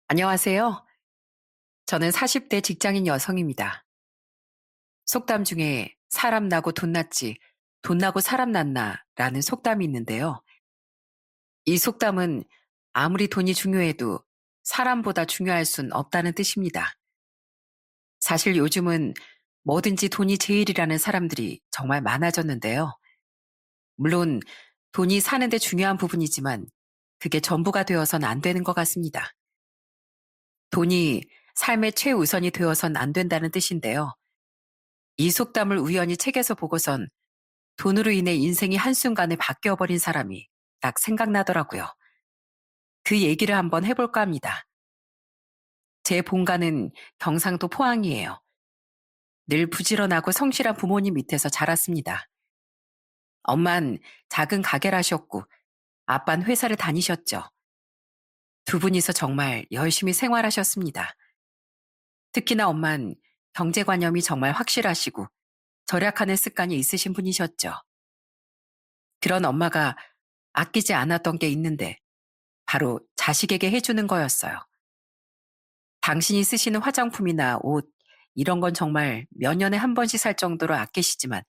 안녕하세요. 저는 40대 직장인 여성입니다. 속담 중에 사람 나고 돈 났지, 돈 나고 사람 났나 라는 속담이 있는데요. 이 속담은 아무리 돈이 중요해도 사람보다 중요할 순 없다는 뜻입니다. 사실 요즘은 뭐든지 돈이 제일이라는 사람들이 정말 많아졌는데요. 물론 돈이 사는데 중요한 부분이지만 그게 전부가 되어선 안 되는 것 같습니다. 돈이 삶의 최우선이 되어선 안 된다는 뜻인데요. 이 속담을 우연히 책에서 보고선 돈으로 인해 인생이 한순간에 바뀌어버린 사람이 딱 생각나더라고요. 그 얘기를 한번 해볼까 합니다. 제 본가는 경상도 포항이에요. 늘 부지런하고 성실한 부모님 밑에서 자랐습니다. 엄만 작은 가게를 하셨고 아빤 회사를 다니셨죠. 두 분이서 정말 열심히 생활하셨습니다. 특히나 엄만 경제관념이 정말 확실하시고 절약하는 습관이 있으신 분이셨죠. 그런 엄마가 아끼지 않았던 게 있는데 바로 자식에게 해주는 거였어요. 당신이 쓰시는 화장품이나 옷, 이런 건 정말 몇 년에 한 번씩 살 정도로 아끼시지만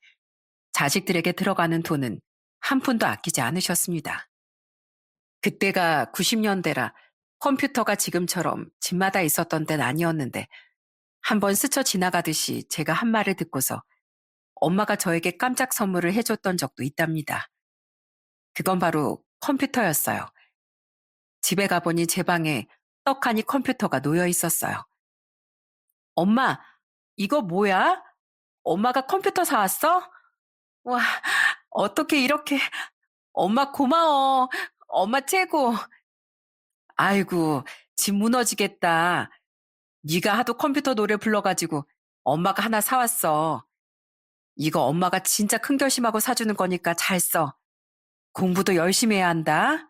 자식들에게 들어가는 돈은 한 푼도 아끼지 않으셨습니다. 그때가 90년대라 컴퓨터가 지금처럼 집마다 있었던 때는 아니었는데 한번 스쳐 지나가듯이 제가 한 말을 듣고서 엄마가 저에게 깜짝 선물을 해줬던 적도 있답니다. 그건 바로 컴퓨터였어요. 집에 가보니 제 방에 떡하니 컴퓨터가 놓여 있었어요. 엄마, 이거 뭐야? 엄마가 컴퓨터 사왔어? 와, 어떻게 이렇게. 엄마 고마워. 엄마 최고. 아이고, 집 무너지겠다. 네가 하도 컴퓨터 노래 불러가지고 엄마가 하나 사왔어. 이거 엄마가 진짜 큰 결심하고 사주는 거니까 잘 써. 공부도 열심히 해야 한다.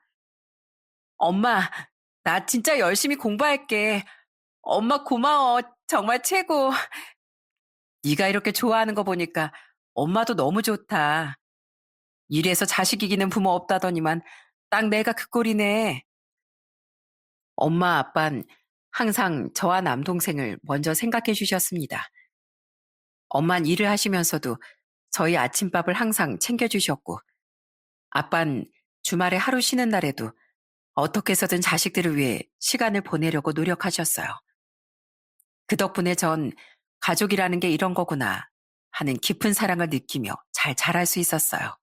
엄마, 나 진짜 열심히 공부할게. 엄마 고마워. 정말 최고. 네가 이렇게 좋아하는 거 보니까 엄마도 너무 좋다. 이래서 자식 이기는 부모 없다더니만 딱 내가 그 꼴이네. 엄마, 아빤 항상 저와 남동생을 먼저 생각해 주셨습니다. 엄만 일을 하시면서도 저희 아침밥을 항상 챙겨주셨고, 아빤 주말에 하루 쉬는 날에도 어떻게 해서든 자식들을 위해 시간을 보내려고 노력하셨어요. 그 덕분에 전 가족이라는 게 이런 거구나 하는 깊은 사랑을 느끼며 잘 자랄 수 있었어요.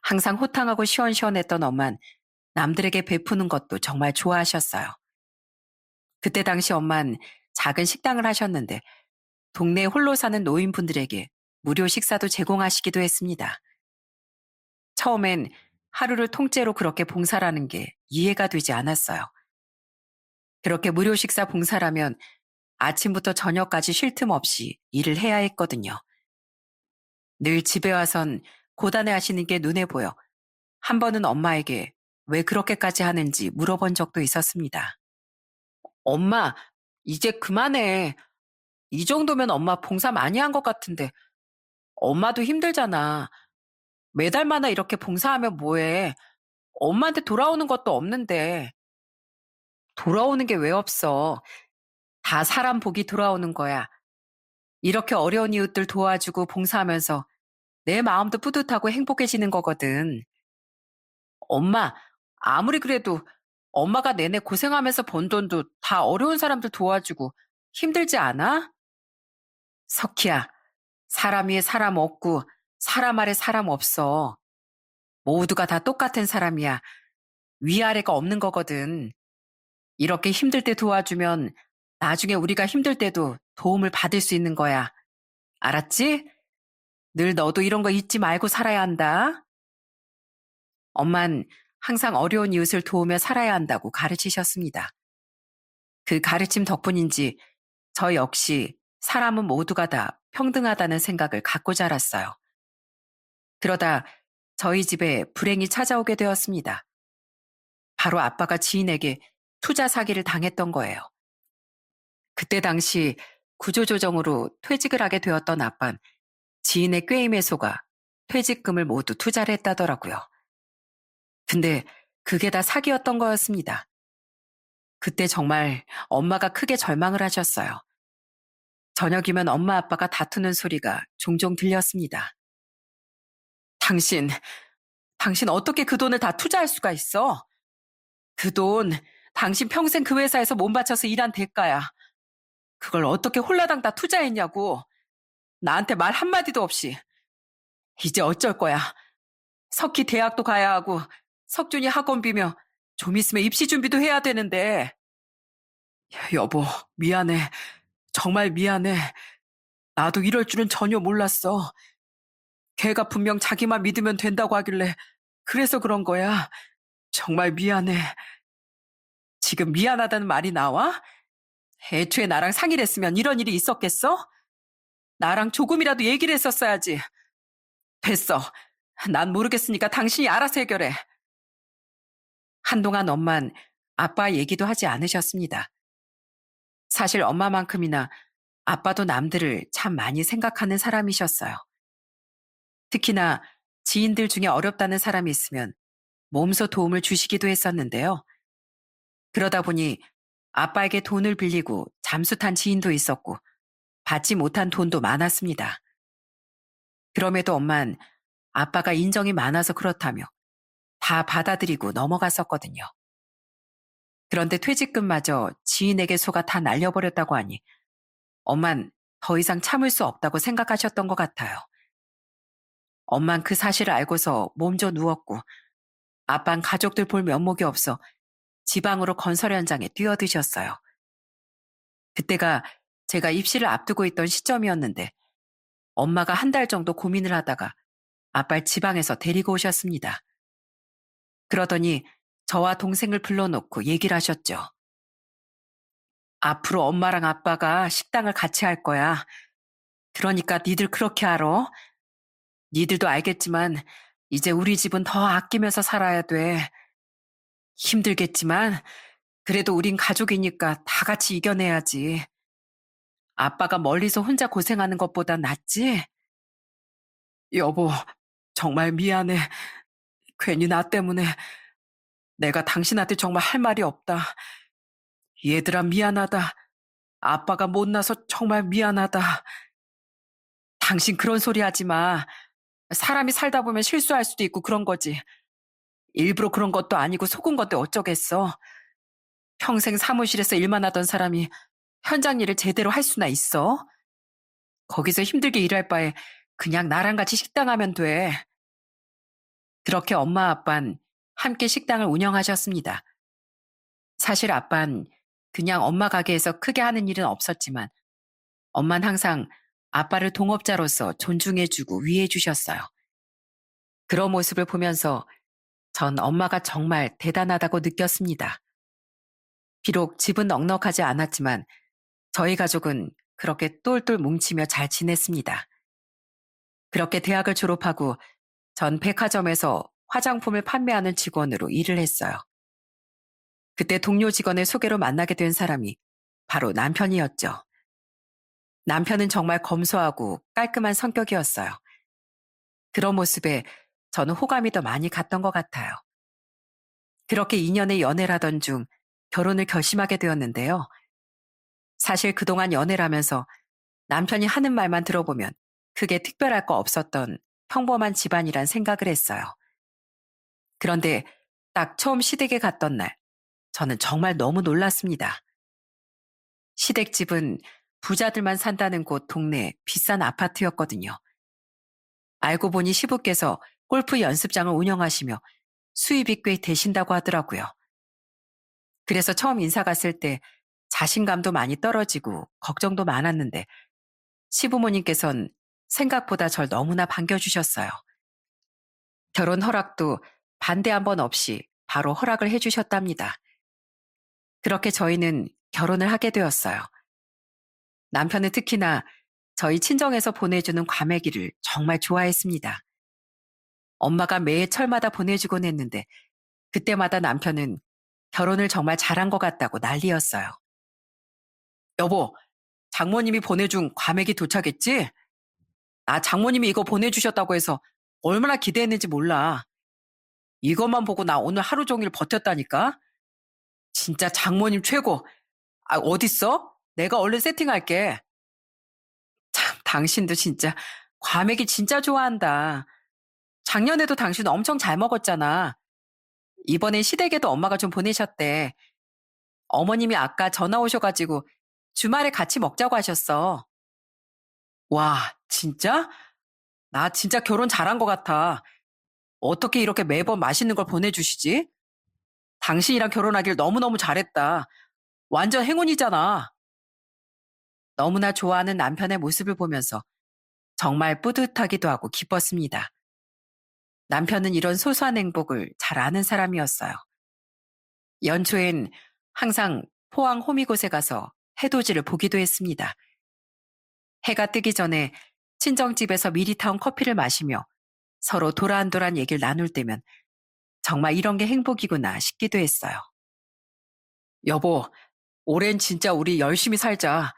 항상 호탕하고 시원시원했던 엄만 남들에게 베푸는 것도 정말 좋아하셨어요. 그때 당시 엄만 작은 식당을 하셨는데 동네 홀로 사는 노인분들에게 무료 식사도 제공하시기도 했습니다. 처음엔 하루를 통째로 그렇게 봉사라는 게 이해가 되지 않았어요. 그렇게 무료 식사 봉사라면 아침부터 저녁까지 쉴 틈 없이 일을 해야 했거든요. 늘 집에 와선 고단해 하시는 게 눈에 보여 한 번은 엄마에게 왜 그렇게까지 하는지 물어본 적도 있었습니다. 엄마, 이제 그만해. 이 정도면 엄마 봉사 많이 한 것 같은데 엄마도 힘들잖아. 매달마다 이렇게 봉사하면 뭐해. 엄마한테 돌아오는 것도 없는데. 돌아오는 게 왜 없어. 다 사람 복이 돌아오는 거야. 이렇게 어려운 이웃들 도와주고 봉사하면서 내 마음도 뿌듯하고 행복해지는 거거든. 엄마, 아무리 그래도 엄마가 내내 고생하면서 번 돈도 다 어려운 사람들 도와주고 힘들지 않아? 석희야, 사람 위에 사람 없고 사람 아래 사람 없어. 모두가 다 똑같은 사람이야. 위아래가 없는 거거든. 이렇게 힘들 때 도와주면 나중에 우리가 힘들 때도 도움을 받을 수 있는 거야. 알았지? 늘 너도 이런 거 잊지 말고 살아야 한다. 엄만 항상 어려운 이웃을 도우며 살아야 한다고 가르치셨습니다. 그 가르침 덕분인지 저 역시 사람은 모두가 다 평등하다는 생각을 갖고 자랐어요. 그러다 저희 집에 불행이 찾아오게 되었습니다. 바로 아빠가 지인에게 투자 사기를 당했던 거예요. 그때 당시 구조조정으로 퇴직을 하게 되었던 아빤 지인의 꾀임에 속아 퇴직금을 모두 투자를 했다더라고요. 근데 그게 다 사기였던 거였습니다. 그때 정말 엄마가 크게 절망을 하셨어요. 저녁이면 엄마 아빠가 다투는 소리가 종종 들렸습니다. 당신, 당신 어떻게 그 돈을 다 투자할 수가 있어? 그 돈, 당신 평생 그 회사에서 몸 바쳐서 일한 대가야. 그걸 어떻게 홀라당 다 투자했냐고. 나한테 말 한마디도 없이. 이제 어쩔 거야. 석희 대학도 가야 하고, 석준이 학원비며 좀 있으면 입시 준비도 해야 되는데. 여보, 미안해. 정말 미안해. 나도 이럴 줄은 전혀 몰랐어. 걔가 분명 자기만 믿으면 된다고 하길래 그래서 그런 거야. 정말 미안해. 지금 미안하다는 말이 나와? 애초에 나랑 상의를 했으면 이런 일이 있었겠어? 나랑 조금이라도 얘기를 했었어야지. 됐어. 난 모르겠으니까 당신이 알아서 해결해. 한동안 엄만 아빠 얘기도 하지 않으셨습니다. 사실 엄마만큼이나 아빠도 남들을 참 많이 생각하는 사람이셨어요. 특히나 지인들 중에 어렵다는 사람이 있으면 몸소 도움을 주시기도 했었는데요. 그러다 보니 아빠에게 돈을 빌리고 잠수 탄 지인도 있었고 받지 못한 돈도 많았습니다. 그럼에도 엄만 아빠가 인정이 많아서 그렇다며 다 받아들이고 넘어갔었거든요. 그런데 퇴직금마저 지인에게 속아 다 날려버렸다고 하니 엄만 더 이상 참을 수 없다고 생각하셨던 것 같아요. 엄만 그 사실을 알고서 몸져 누웠고 아빤 가족들 볼 면목이 없어 지방으로 건설 현장에 뛰어드셨어요. 그때가 제가 입시를 앞두고 있던 시점이었는데 엄마가 한 달 정도 고민을 하다가 아빠를 지방에서 데리고 오셨습니다. 그러더니 저와 동생을 불러놓고 얘기를 하셨죠. 앞으로 엄마랑 아빠가 식당을 같이 할 거야. 그러니까 니들 그렇게 알아. 니들도 알겠지만 이제 우리 집은 더 아끼면서 살아야 돼. 힘들겠지만 그래도 우린 가족이니까 다 같이 이겨내야지. 아빠가 멀리서 혼자 고생하는 것보다 낫지? 여보, 정말 미안해. 괜히 나 때문에 내가 당신한테 정말 할 말이 없다. 얘들아 미안하다. 아빠가 못나서 정말 미안하다. 당신 그런 소리 하지 마. 사람이 살다 보면 실수할 수도 있고 그런 거지. 일부러 그런 것도 아니고 속은 건데 어쩌겠어. 평생 사무실에서 일만 하던 사람이 현장 일을 제대로 할 수나 있어? 거기서 힘들게 일할 바에 그냥 나랑 같이 식당 하면 돼. 그렇게 엄마 아빤 함께 식당을 운영하셨습니다. 사실 아빤 그냥 엄마 가게에서 크게 하는 일은 없었지만 엄만 항상 아빠를 동업자로서 존중해주고 위해주셨어요. 그런 모습을 보면서 전 엄마가 정말 대단하다고 느꼈습니다. 비록 집은 넉넉하지 않았지만 저희 가족은 그렇게 똘똘 뭉치며 잘 지냈습니다. 그렇게 대학을 졸업하고 전 백화점에서 화장품을 판매하는 직원으로 일을 했어요. 그때 동료 직원의 소개로 만나게 된 사람이 바로 남편이었죠. 남편은 정말 검소하고 깔끔한 성격이었어요. 그런 모습에 저는 호감이 더 많이 갔던 것 같아요. 그렇게 2년의 연애를 하던 중 결혼을 결심하게 되었는데요. 사실 그동안 연애를 하면서 남편이 하는 말만 들어보면 크게 특별할 거 없었던 평범한 집안이란 생각을 했어요. 그런데 딱 처음 시댁에 갔던 날, 저는 정말 너무 놀랐습니다. 시댁집은 부자들만 산다는 곳 동네 비싼 아파트였거든요. 알고 보니 시부께서 골프 연습장을 운영하시며 수입이 꽤 되신다고 하더라고요. 그래서 처음 인사 갔을 때 자신감도 많이 떨어지고 걱정도 많았는데 시부모님께선 생각보다 절 너무나 반겨주셨어요. 결혼 허락도 반대 한 번 없이 바로 허락을 해주셨답니다. 그렇게 저희는 결혼을 하게 되었어요. 남편은 특히나 저희 친정에서 보내주는 과메기를 정말 좋아했습니다. 엄마가 매해 철마다 보내주곤 했는데 그때마다 남편은 결혼을 정말 잘한 것 같다고 난리였어요. 여보, 장모님이 보내준 과메기 도착했지? 나 장모님이 이거 보내주셨다고 해서 얼마나 기대했는지 몰라. 이것만 보고 나 오늘 하루 종일 버텼다니까? 진짜 장모님 최고. 아, 어딨어? 내가 얼른 세팅할게. 참, 당신도 진짜 과메기 진짜 좋아한다. 작년에도 당신 엄청 잘 먹었잖아. 이번엔 시댁에도 엄마가 좀 보내셨대. 어머님이 아까 전화 오셔가지고 주말에 같이 먹자고 하셨어. 와, 진짜? 나 진짜 결혼 잘한 것 같아. 어떻게 이렇게 매번 맛있는 걸 보내주시지? 당신이랑 결혼하길 너무너무 잘했다. 완전 행운이잖아. 너무나 좋아하는 남편의 모습을 보면서 정말 뿌듯하기도 하고 기뻤습니다. 남편은 이런 소소한 행복을 잘 아는 사람이었어요. 연초엔 항상 포항 호미곶에 가서 해돋이를 보기도 했습니다. 해가 뜨기 전에 친정집에서 미리 타온 커피를 마시며 서로 도란도란 얘기를 나눌 때면 정말 이런 게 행복이구나 싶기도 했어요. 여보, 올해는 진짜 우리 열심히 살자.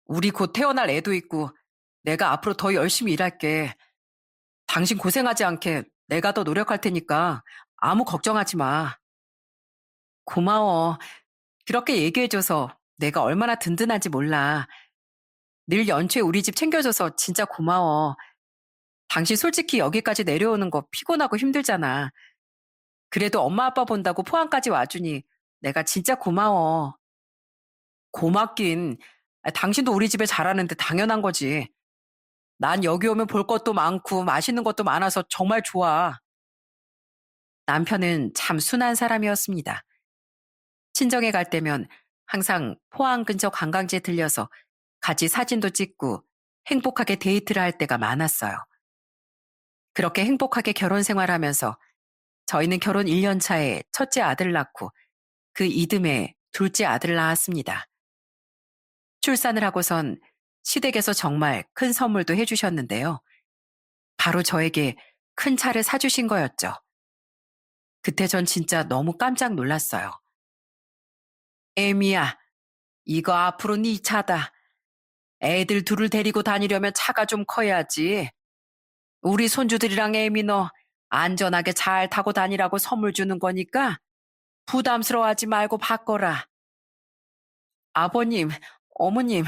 우리 곧 태어날 애도 있고 내가 앞으로 더 열심히 일할게. 당신 고생하지 않게 내가 더 노력할 테니까 아무 걱정하지 마. 고마워. 그렇게 얘기해줘서 내가 얼마나 든든한지 몰라. 늘 연초에 우리 집 챙겨줘서 진짜 고마워. 당신 솔직히 여기까지 내려오는 거 피곤하고 힘들잖아. 그래도 엄마 아빠 본다고 포항까지 와주니 내가 진짜 고마워. 고맙긴. 당신도 우리 집에 잘하는데 당연한 거지. 난 여기 오면 볼 것도 많고 맛있는 것도 많아서 정말 좋아. 남편은 참 순한 사람이었습니다. 친정에 갈 때면 항상 포항 근처 관광지에 들려서 같이 사진도 찍고 행복하게 데이트를 할 때가 많았어요. 그렇게 행복하게 결혼 생활하면서 저희는 결혼 1년 차에 첫째 아들을 낳고 그 이듬해 둘째 아들을 낳았습니다. 출산을 하고선 시댁에서 정말 큰 선물도 해주셨는데요. 바로 저에게 큰 차를 사주신 거였죠. 그때 전 진짜 너무 깜짝 놀랐어요. 에미야, 이거 앞으로 네 차다. 애들 둘을 데리고 다니려면 차가 좀 커야지. 우리 손주들이랑 에미 너 안전하게 잘 타고 다니라고 선물 주는 거니까 부담스러워하지 말고 바꿔라. 아버님, 어머님,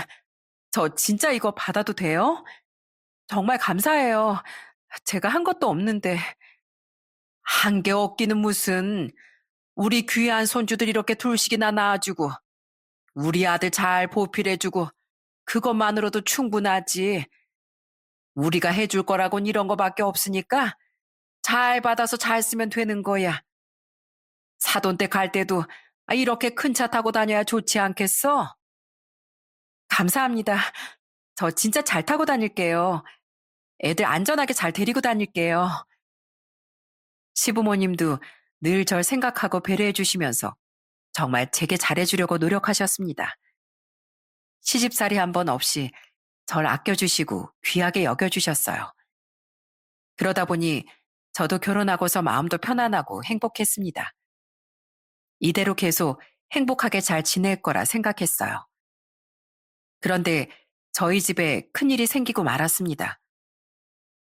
저 진짜 이거 받아도 돼요? 정말 감사해요. 제가 한 것도 없는데. 한 게 없기는 무슨. 우리 귀한 손주들 이렇게 둘씩이나 낳아주고 우리 아들 잘 보필해주고 그것만으로도 충분하지. 우리가 해줄 거라곤 이런 거밖에 없으니까 잘 받아서 잘 쓰면 되는 거야. 사돈 댁 갈 때도 이렇게 큰 차 타고 다녀야 좋지 않겠어? 감사합니다. 저 진짜 잘 타고 다닐게요. 애들 안전하게 잘 데리고 다닐게요. 시부모님도 늘 절 생각하고 배려해 주시면서 정말 제게 잘해주려고 노력하셨습니다. 시집살이 한 번 없이 절 아껴주시고 귀하게 여겨주셨어요. 그러다 보니 저도 결혼하고서 마음도 편안하고 행복했습니다. 이대로 계속 행복하게 잘 지낼 거라 생각했어요. 그런데 저희 집에 큰일이 생기고 말았습니다.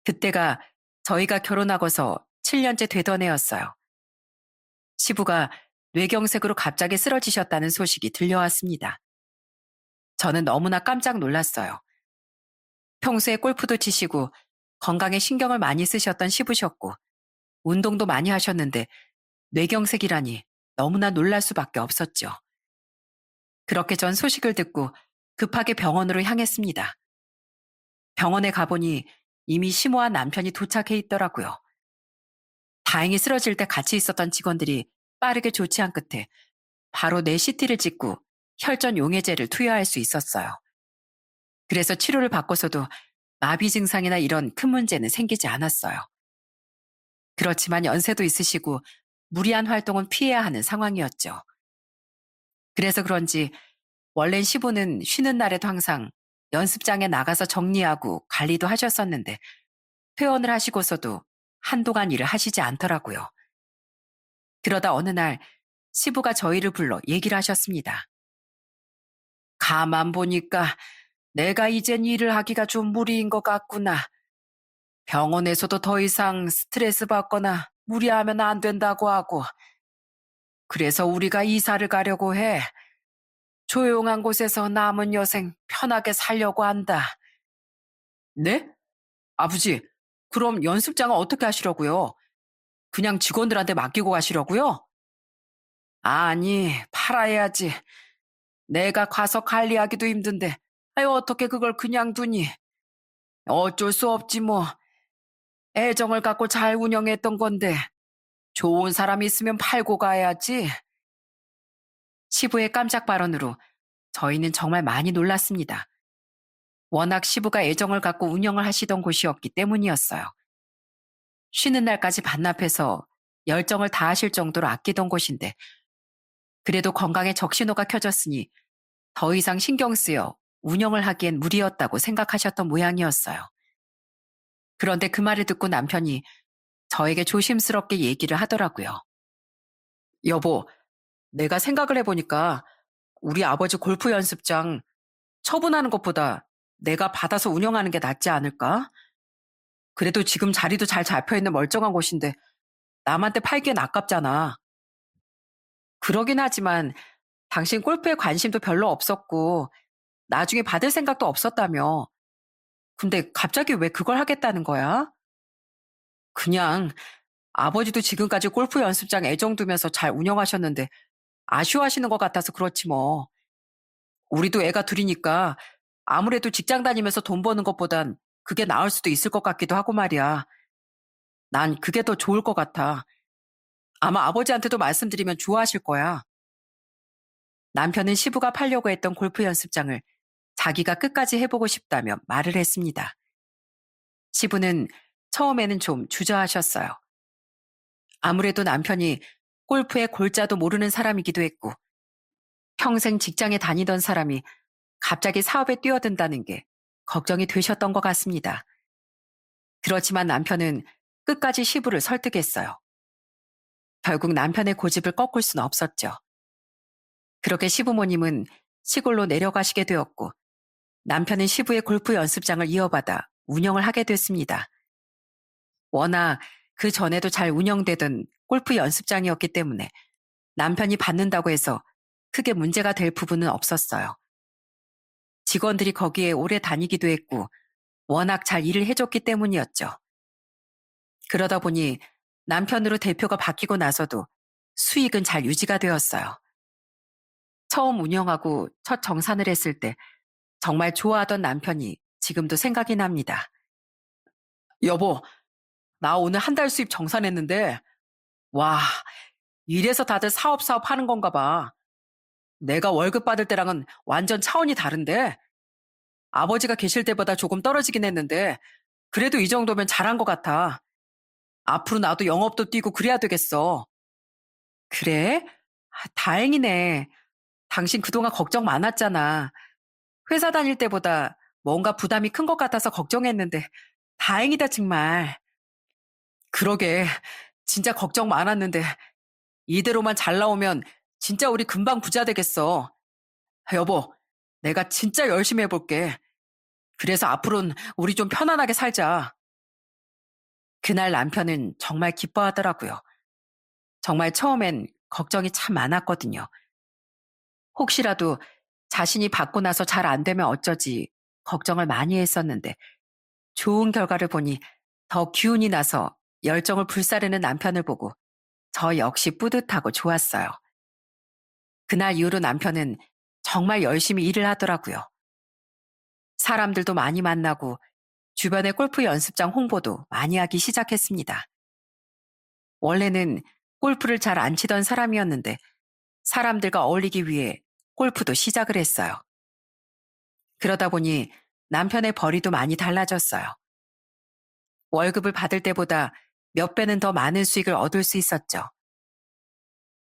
그때가 저희가 결혼하고서 7년째 되던 해였어요. 시부가 뇌경색으로 갑자기 쓰러지셨다는 소식이 들려왔습니다. 저는 너무나 깜짝 놀랐어요. 평소에 골프도 치시고 건강에 신경을 많이 쓰셨던 시부셨고 운동도 많이 하셨는데 뇌경색이라니 너무나 놀랄 수밖에 없었죠. 그렇게 전 소식을 듣고 급하게 병원으로 향했습니다. 병원에 가보니 이미 심호한 남편이 도착해 있더라고요. 다행히 쓰러질 때 같이 있었던 직원들이 빠르게 조치한 끝에 바로 내 CT를 찍고 혈전 용해제를 투여할 수 있었어요. 그래서 치료를 받고서도 마비 증상이나 이런 큰 문제는 생기지 않았어요. 그렇지만 연세도 있으시고 무리한 활동은 피해야 하는 상황이었죠. 그래서 그런지 원래는 시부는 쉬는 날에도 항상 연습장에 나가서 정리하고 관리도 하셨었는데 퇴원을 하시고서도 한동안 일을 하시지 않더라고요. 그러다 어느 날 시부가 저희를 불러 얘기를 하셨습니다. 가만 보니까 내가 이젠 일을 하기가 좀 무리인 것 같구나. 병원에서도 더 이상 스트레스 받거나 무리하면 안 된다고 하고 그래서 우리가 이사를 가려고 해. 조용한 곳에서 남은 여생 편하게 살려고 한다. 네? 아버지, 그럼 연습장은 어떻게 하시려고요? 그냥 직원들한테 맡기고 가시려고요? 아니, 팔아야지. 내가 가서 관리하기도 힘든데, 아유, 어떻게 그걸 그냥 두니? 어쩔 수 없지 뭐. 애정을 갖고 잘 운영했던 건데, 좋은 사람 있으면 팔고 가야지. 시부의 깜짝 발언으로 저희는 정말 많이 놀랐습니다. 워낙 시부가 애정을 갖고 운영을 하시던 곳이었기 때문이었어요. 쉬는 날까지 반납해서 열정을 다하실 정도로 아끼던 곳인데, 그래도 건강에 적신호가 켜졌으니 더 이상 신경 쓰여 운영을 하기엔 무리였다고 생각하셨던 모양이었어요. 그런데 그 말을 듣고 남편이 저에게 조심스럽게 얘기를 하더라고요. 여보, 내가 생각을 해보니까 우리 아버지 골프 연습장 처분하는 것보다 내가 받아서 운영하는 게 낫지 않을까? 그래도 지금 자리도 잘 잡혀있는 멀쩡한 곳인데 남한테 팔기엔 아깝잖아. 그러긴 하지만 당신 골프에 관심도 별로 없었고 나중에 받을 생각도 없었다며. 근데 갑자기 왜 그걸 하겠다는 거야? 그냥 아버지도 지금까지 골프 연습장 애정 두면서 잘 운영하셨는데 아쉬워하시는 것 같아서 그렇지 뭐. 우리도 애가 둘이니까 아무래도 직장 다니면서 돈 버는 것보단 그게 나을 수도 있을 것 같기도 하고 말이야. 난 그게 더 좋을 것 같아. 아마 아버지한테도 말씀드리면 좋아하실 거야. 남편은 시부가 팔려고 했던 골프 연습장을 자기가 끝까지 해보고 싶다며 말을 했습니다. 시부는 처음에는 좀 주저하셨어요. 아무래도 남편이 골프의 골자도 모르는 사람이기도 했고 평생 직장에 다니던 사람이 갑자기 사업에 뛰어든다는 게 걱정이 되셨던 것 같습니다. 그렇지만 남편은 끝까지 시부를 설득했어요. 결국 남편의 고집을 꺾을 수는 없었죠. 그렇게 시부모님은 시골로 내려가시게 되었고 남편은 시부의 골프 연습장을 이어받아 운영을 하게 됐습니다. 워낙 그 전에도 잘 운영되던 골프 연습장이었기 때문에 남편이 받는다고 해서 크게 문제가 될 부분은 없었어요. 직원들이 거기에 오래 다니기도 했고 워낙 잘 일을 해줬기 때문이었죠. 그러다 보니 남편으로 대표가 바뀌고 나서도 수익은 잘 유지가 되었어요. 처음 운영하고 첫 정산을 했을 때 정말 좋아하던 남편이 지금도 생각이 납니다. 여보, 나 오늘 한 달 수입 정산했는데, 와, 이래서 다들 사업 하는 건가 봐. 내가 월급 받을 때랑은 완전 차원이 다른데, 아버지가 계실 때보다 조금 떨어지긴 했는데, 그래도 이 정도면 잘한 것 같아. 앞으로 나도 영업도 뛰고 그래야 되겠어. 그래? 다행이네. 당신 그동안 걱정 많았잖아. 회사 다닐 때보다 뭔가 부담이 큰 것 같아서 걱정했는데, 다행이다, 정말. 그러게, 진짜 걱정 많았는데, 이대로만 잘 나오면 진짜 우리 금방 부자 되겠어. 여보, 내가 진짜 열심히 해볼게. 그래서 앞으로는 우리 좀 편안하게 살자. 그날 남편은 정말 기뻐하더라고요. 정말 처음엔 걱정이 참 많았거든요. 혹시라도 자신이 받고 나서 잘 안 되면 어쩌지 걱정을 많이 했었는데 좋은 결과를 보니 더 기운이 나서 열정을 불사르는 남편을 보고 저 역시 뿌듯하고 좋았어요. 그날 이후로 남편은 정말 열심히 일을 하더라고요. 사람들도 많이 만나고 주변의 골프 연습장 홍보도 많이 하기 시작했습니다. 원래는 골프를 잘 안 치던 사람이었는데 사람들과 어울리기 위해 골프도 시작을 했어요. 그러다 보니 남편의 벌이도 많이 달라졌어요. 월급을 받을 때보다 몇 배는 더 많은 수익을 얻을 수 있었죠.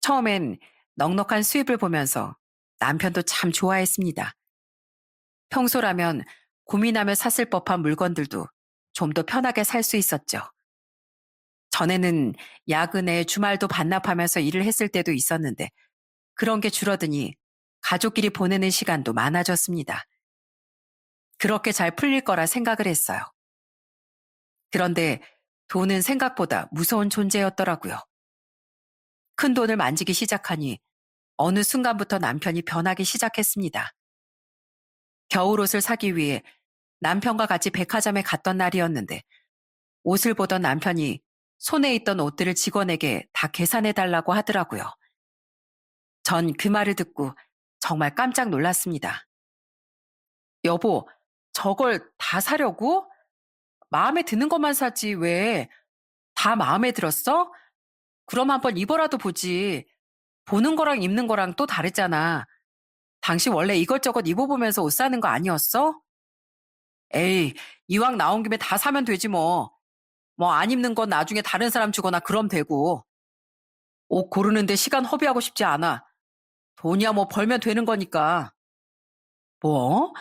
처음엔 넉넉한 수입을 보면서 남편도 참 좋아했습니다. 평소라면 고민하며 샀을 법한 물건들도 좀 더 편하게 살 수 있었죠. 전에는 야근에 주말도 반납하면서 일을 했을 때도 있었는데 그런 게 줄어드니 가족끼리 보내는 시간도 많아졌습니다. 그렇게 잘 풀릴 거라 생각을 했어요. 그런데 돈은 생각보다 무서운 존재였더라고요. 큰 돈을 만지기 시작하니 어느 순간부터 남편이 변하기 시작했습니다. 겨울옷을 사기 위해 남편과 같이 백화점에 갔던 날이었는데 옷을 보던 남편이 손에 있던 옷들을 직원에게 다 계산해달라고 하더라고요. 전 그 말을 듣고 정말 깜짝 놀랐습니다. 여보, 저걸 다 사려고? 마음에 드는 것만 사지 왜? 다 마음에 들었어? 그럼 한번 입어라도 보지. 보는 거랑 입는 거랑 또 다르잖아. 당신 원래 이것저것 입어보면서 옷 사는 거 아니었어? 에이, 이왕 나온 김에 다 사면 되지 뭐. 뭐 안 입는 건 나중에 다른 사람 주거나 그럼 되고. 옷 고르는데 시간 허비하고 싶지 않아. 돈이야 뭐 벌면 되는 거니까. 뭐?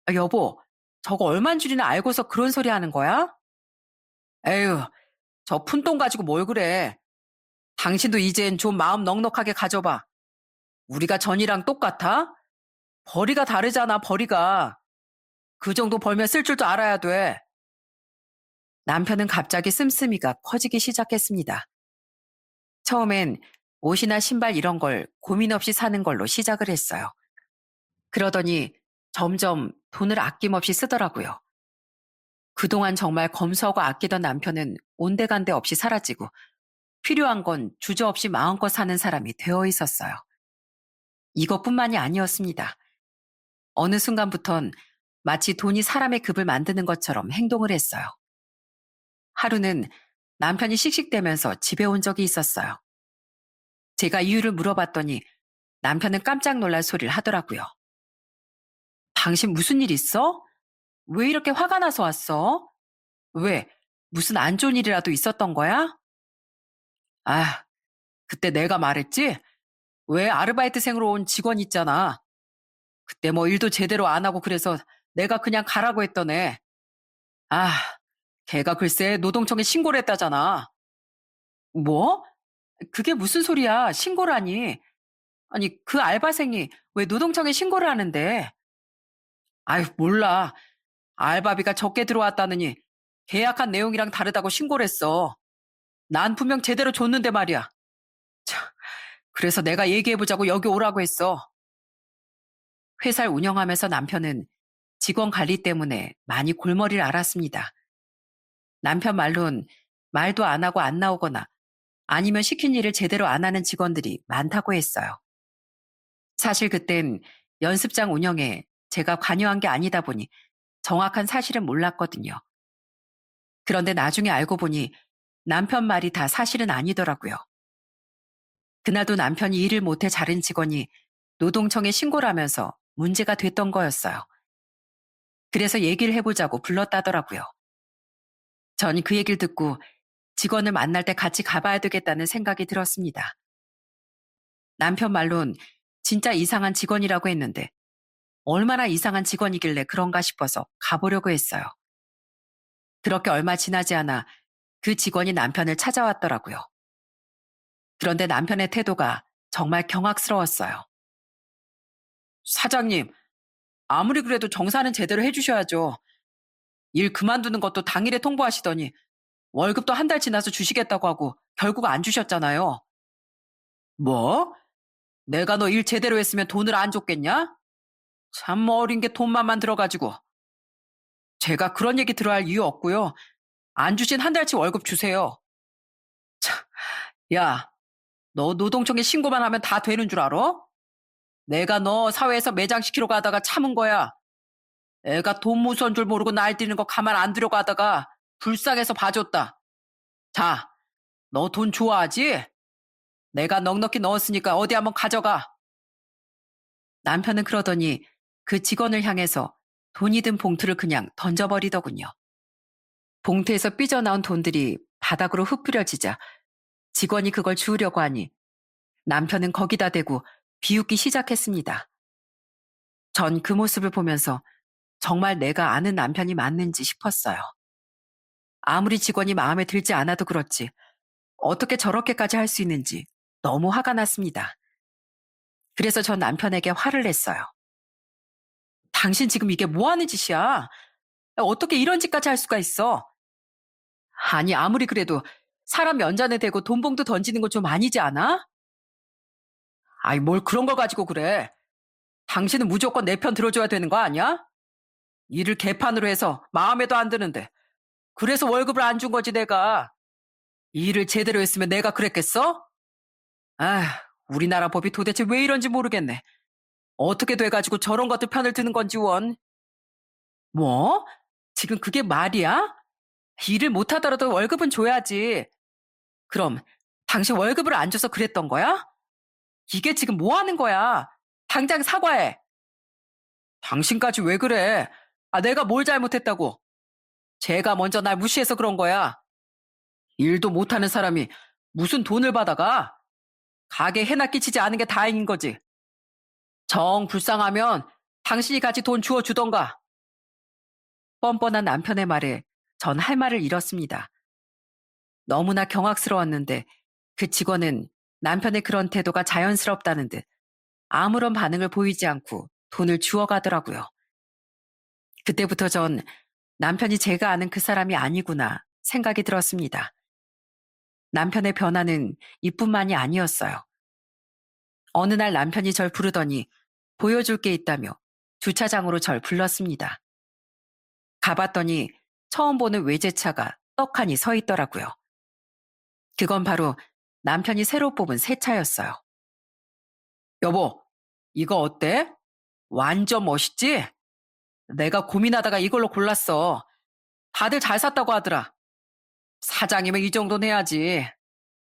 아, 여보, 저거 얼만 줄이나 알고서 그런 소리 하는 거야? 에휴, 저 푼돈 가지고 뭘 그래. 당신도 이젠 좀 마음 넉넉하게 가져봐. 우리가 전이랑 똑같아? 벌이가 다르잖아, 벌이가. 그 정도 벌면 쓸 줄도 알아야 돼. 남편은 갑자기 씀씀이가 커지기 시작했습니다. 처음엔 옷이나 신발 이런 걸 고민 없이 사는 걸로 시작을 했어요. 그러더니 점점 돈을 아낌없이 쓰더라고요. 그동안 정말 검소하고 아끼던 남편은 온데간데 없이 사라지고 필요한 건 주저없이 마음껏 사는 사람이 되어 있었어요. 이것뿐만이 아니었습니다. 어느 순간부턴 마치 돈이 사람의 급을 만드는 것처럼 행동을 했어요. 하루는 남편이 씩씩대면서 집에 온 적이 있었어요. 제가 이유를 물어봤더니 남편은 깜짝 놀랄 소리를 하더라고요. 당신 무슨 일 있어? 왜 이렇게 화가 나서 왔어? 왜? 무슨 안 좋은 일이라도 있었던 거야? 아, 그때 내가 말했지? 왜 아르바이트생으로 온 직원 있잖아. 그때 뭐 일도 제대로 안 하고 그래서 내가 그냥 가라고 했더네. 아, 걔가 글쎄 노동청에 신고를 했다잖아. 뭐? 그게 무슨 소리야? 신고라니. 아니, 그 알바생이 왜 노동청에 신고를 하는데? 아유, 몰라. 알바비가 적게 들어왔다느니 계약한 내용이랑 다르다고 신고를 했어. 난 분명 제대로 줬는데 말이야. 참, 그래서 내가 얘기해보자고 여기 오라고 했어. 회사를 운영하면서 남편은 직원 관리 때문에 많이 골머리를 앓았습니다. 남편 말론 말도 안 하고 안 나오거나 아니면 시킨 일을 제대로 안 하는 직원들이 많다고 했어요. 사실 그땐 연습장 운영에 제가 관여한 게 아니다 보니 정확한 사실은 몰랐거든요. 그런데 나중에 알고 보니 남편 말이 다 사실은 아니더라고요. 그날도 남편이 일을 못해 자른 직원이 노동청에 신고를 하면서 문제가 됐던 거였어요. 그래서 얘기를 해보자고 불렀다더라고요. 전 그 얘기를 듣고 직원을 만날 때 같이 가봐야 되겠다는 생각이 들었습니다. 남편 말론 진짜 이상한 직원이라고 했는데 얼마나 이상한 직원이길래 그런가 싶어서 가보려고 했어요. 그렇게 얼마 지나지 않아 그 직원이 남편을 찾아왔더라고요. 그런데 남편의 태도가 정말 경악스러웠어요. 사장님, 아무리 그래도 정산은 제대로 해주셔야죠. 일 그만두는 것도 당일에 통보하시더니 월급도 한 달 지나서 주시겠다고 하고 결국 안 주셨잖아요. 뭐? 내가 너 일 제대로 했으면 돈을 안 줬겠냐? 참 어린 게 돈만 들어가지고. 제가 그런 얘기 들어야 할 이유 없고요. 안 주신 한 달치 월급 주세요. 참, 야, 너 노동청에 신고만 하면 다 되는 줄 알아? 내가 너 사회에서 매장시키러 가다가 참은 거야. 애가 돈 무서운 줄 모르고 날뛰는 거 가만 안 들여가다가 불쌍해서 봐줬다. 자, 너 돈 좋아하지? 내가 넉넉히 넣었으니까 어디 한번 가져가. 남편은 그러더니 그 직원을 향해서 돈이 든 봉투를 그냥 던져버리더군요. 봉투에서 삐져나온 돈들이 바닥으로 흩뿌려지자 직원이 그걸 주우려고 하니 남편은 거기다 대고 비웃기 시작했습니다. 전 그 모습을 보면서 정말 내가 아는 남편이 맞는지 싶었어요. 아무리 직원이 마음에 들지 않아도 그렇지 어떻게 저렇게까지 할 수 있는지 너무 화가 났습니다. 그래서 전 남편에게 화를 냈어요. 당신 지금 이게 뭐 하는 짓이야? 어떻게 이런 짓까지 할 수가 있어? 아니, 아무리 그래도 사람 연잔에 대고 돈봉투 던지는 건 좀 아니지 않아? 아이, 뭘 그런 걸 가지고 그래. 당신은 무조건 내 편 들어줘야 되는 거 아니야? 일을 개판으로 해서 마음에도 안 드는데. 그래서 월급을 안 준 거지, 내가. 일을 제대로 했으면 내가 그랬겠어? 아, 우리나라 법이 도대체 왜 이런지 모르겠네. 어떻게 돼가지고 저런 것들 편을 드는 건지 원. 뭐? 지금 그게 말이야? 일을 못하더라도 월급은 줘야지. 그럼 당신 월급을 안 줘서 그랬던 거야? 이게 지금 뭐 하는 거야? 당장 사과해. 당신까지 왜 그래? 아, 내가 뭘 잘못했다고? 제가 먼저 날 무시해서 그런 거야. 일도 못하는 사람이 무슨 돈을 받아가? 가게 해나 끼치지 않은 게 다행인 거지. 정 불쌍하면 당신이 같이 돈 주어주던가. 뻔뻔한 남편의 말에 전 할 말을 잃었습니다. 너무나 경악스러웠는데 그 직원은 남편의 그런 태도가 자연스럽다는 듯 아무런 반응을 보이지 않고 돈을 주워가더라고요. 그때부터 전 남편이 제가 아는 그 사람이 아니구나 생각이 들었습니다. 남편의 변화는 이뿐만이 아니었어요. 어느 날 남편이 절 부르더니 보여줄 게 있다며 주차장으로 절 불렀습니다. 가봤더니 처음 보는 외제차가 떡하니 서 있더라고요. 그건 바로 남편이 새로 뽑은 새 차였어요. 여보, 이거 어때? 완전 멋있지? 내가 고민하다가 이걸로 골랐어. 다들 잘 샀다고 하더라. 사장이면 이 정도는 해야지.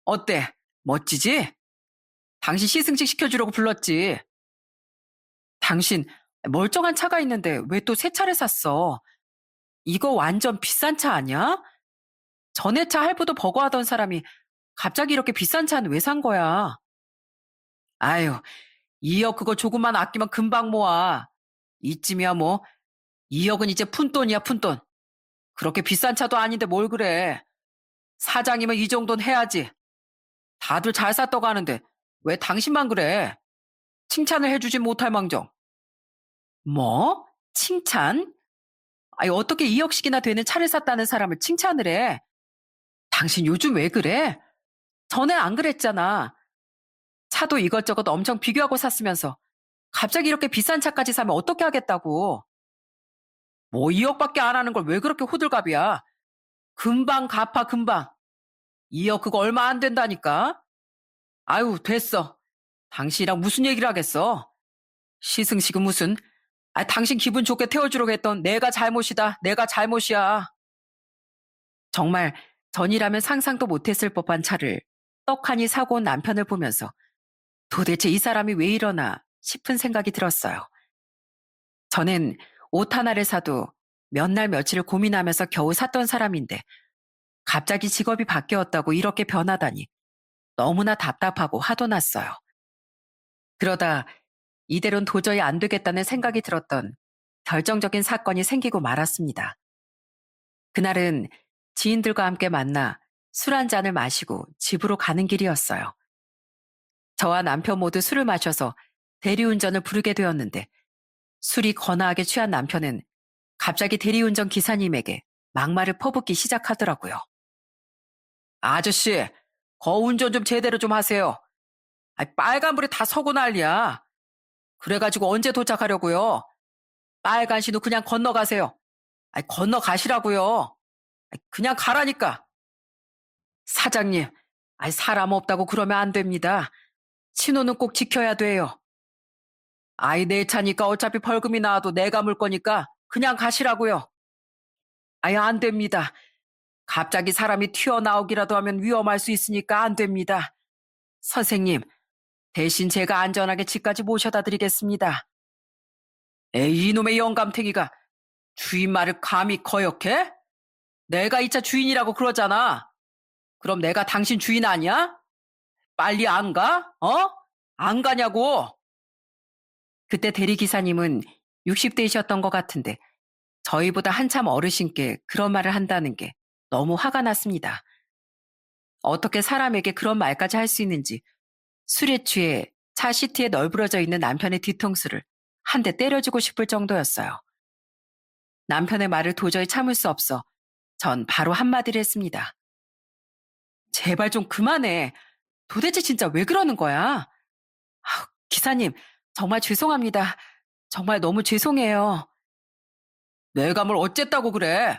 어때? 멋지지? 당신 시승식 시켜주려고 불렀지. 당신 멀쩡한 차가 있는데 왜 또 새 차를 샀어? 이거 완전 비싼 차 아니야? 전에 차 할부도 버거하던 사람이 갑자기 이렇게 비싼 차는 왜 산 거야? 아유, 2억 그거 조금만 아끼면 금방 모아. 이쯤이야 뭐. 2억은 이제 푼돈이야, 푼돈. 그렇게 비싼 차도 아닌데 뭘 그래. 사장이면 이 정도는 해야지. 다들 잘 샀다고 하는데 왜 당신만 그래? 칭찬을 해주지 못할 망정. 뭐? 칭찬? 아니, 어떻게 2억씩이나 되는 차를 샀다는 사람을 칭찬을 해? 당신 요즘 왜 그래? 전에 안 그랬잖아. 차도 이것저것 엄청 비교하고 샀으면서 갑자기 이렇게 비싼 차까지 사면 어떻게 하겠다고. 뭐 2억밖에 안 하는 걸 왜 그렇게 호들갑이야. 금방 갚아, 금방. 2억 그거 얼마 안 된다니까. 아유, 됐어. 당신이랑 무슨 얘기를 하겠어. 시승식은 무슨. 아, 당신 기분 좋게 태워주려고 했던 내가 잘못이다. 내가 잘못이야. 정말 전이라면 상상도 못했을 법한 차를 떡하니 사고 온 남편을 보면서 도대체 이 사람이 왜 이러나 싶은 생각이 들었어요. 저는 옷 하나를 사도 몇 날 며칠을 고민하면서 겨우 샀던 사람인데 갑자기 직업이 바뀌었다고 이렇게 변하다니 너무나 답답하고 화도 났어요. 그러다 이대로는 도저히 안 되겠다는 생각이 들었던 결정적인 사건이 생기고 말았습니다. 그날은 지인들과 함께 만나 술 한 잔을 마시고 집으로 가는 길이었어요. 저와 남편 모두 술을 마셔서 대리운전을 부르게 되었는데 술이 거나하게 취한 남편은 갑자기 대리운전 기사님에게 막말을 퍼붓기 시작하더라고요. 아저씨, 운전 좀 제대로 좀 하세요. 빨간불이 다 서고 난리야. 그래가지고 언제 도착하려고요? 빨간 신호 그냥 건너가세요. 건너가시라고요. 그냥 가라니까. 사장님, 사람 없다고 그러면 안 됩니다. 신호는 꼭 지켜야 돼요. 내 차니까 어차피 벌금이 나와도 내가 물 거니까 그냥 가시라고요. 안 됩니다. 갑자기 사람이 튀어나오기라도 하면 위험할 수 있으니까 안 됩니다. 선생님, 대신 제가 안전하게 집까지 모셔다 드리겠습니다. 에이, 이놈의 영감탱이가 주인 말을 감히 거역해? 내가 이 차 주인이라고 그러잖아. 그럼 내가 당신 주인 아니야? 빨리 안 가? 안 가냐고? 그때 대리기사님은 60대이셨던 것 같은데 저희보다 한참 어르신께 그런 말을 한다는 게 너무 화가 났습니다. 어떻게 사람에게 그런 말까지 할 수 있는지 술에 취해 차 시트에 널브러져 있는 남편의 뒤통수를 한 대 때려주고 싶을 정도였어요. 남편의 말을 도저히 참을 수 없어 전 바로 한마디를 했습니다. 제발 좀 그만해. 도대체 진짜 왜 그러는 거야? 기사님, 정말 죄송합니다. 정말 너무 죄송해요. 내가 뭘 어쨌다고 그래?